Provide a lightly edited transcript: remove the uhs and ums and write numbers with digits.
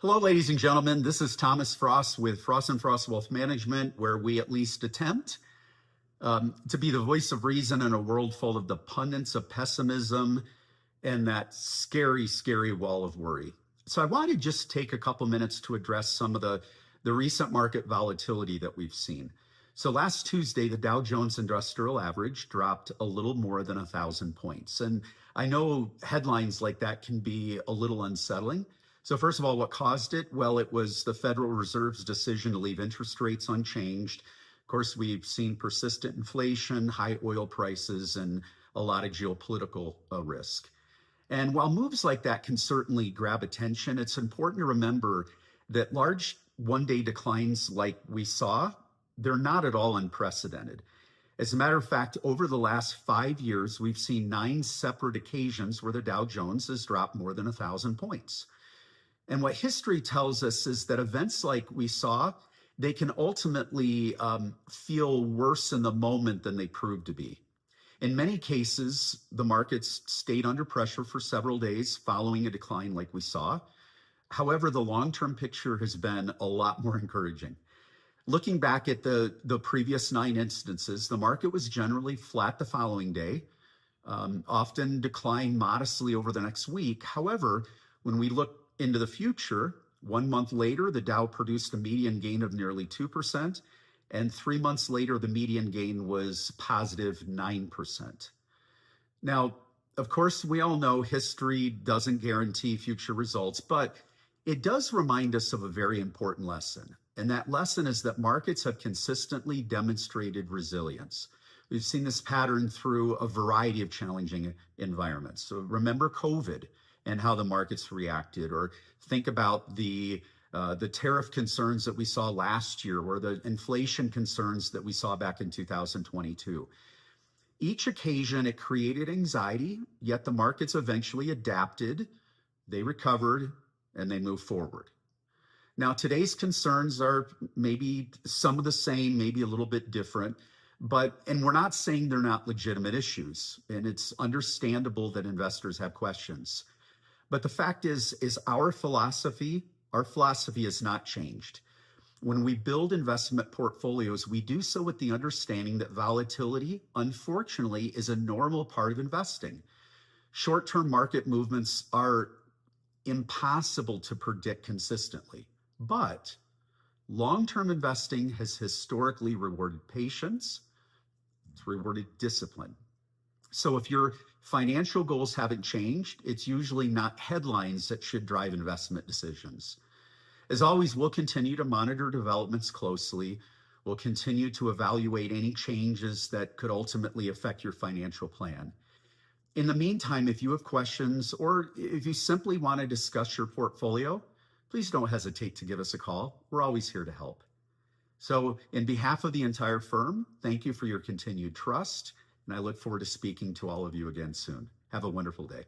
Hello, ladies and gentlemen. This is Thomas Fross with Fross and Fross Wealth Management, where we at least attempt to be the voice of reason in a world full of the pundits of pessimism and that scary, scary wall of worry. So I want to just take a couple minutes to address some of the recent market volatility that we've seen. So last Tuesday, the Dow Jones Industrial Average dropped a little more than 1,000 points. And I know headlines like that can be a little unsettling. So first of all, what caused it? Well, it was the Federal Reserve's decision to leave interest rates unchanged. Of course, we've seen persistent inflation, high oil prices, and a lot of geopolitical risk. And while moves like that can certainly grab attention, it's important to remember that large one-day declines like we saw, they're not at all unprecedented. As a matter of fact, over the last 5 years, we've seen 9 separate occasions where the Dow Jones has dropped more than 1,000 points. And what history tells us is that events like we saw, they can ultimately feel worse in the moment than they proved to be. In many cases, the markets stayed under pressure for several days following a decline like we saw. However, the long-term picture has been a lot more encouraging. Looking back at the previous 9 instances, the market was generally flat the following day, often declined modestly over the next week. However, when we look into the future, 1 month later, the Dow produced a median gain of nearly 2%, and 3 months later, the median gain was positive 9%. Now, of course, we all know history doesn't guarantee future results, but it does remind us of a very important lesson. And that lesson is that markets have consistently demonstrated resilience. We've seen this pattern through a variety of challenging environments. So remember COVID and how the markets reacted, or think about the tariff concerns that we saw last year, or the inflation concerns that we saw back in 2022. Each occasion, it created anxiety, yet the markets eventually adapted, they recovered, and they moved forward. Now, today's concerns are maybe some of the same, maybe a little bit different, and we're not saying they're not legitimate issues, and it's understandable that investors have questions. But the fact is our philosophy has not changed. When we build investment portfolios, we do so with the understanding that volatility, unfortunately, is a normal part of investing. Short-term market movements are impossible to predict consistently, but long-term investing has historically rewarded patience, it's rewarded discipline. So if your financial goals haven't changed, it's usually not headlines that should drive investment decisions. As always, we'll continue to monitor developments closely. We'll continue to evaluate any changes that could ultimately affect your financial plan. In the meantime, if you have questions or if you simply want to discuss your portfolio, please don't hesitate to give us a call. We're always here to help. So in behalf of the entire firm, thank you for your continued trust. And I look forward to speaking to all of you again soon. Have a wonderful day.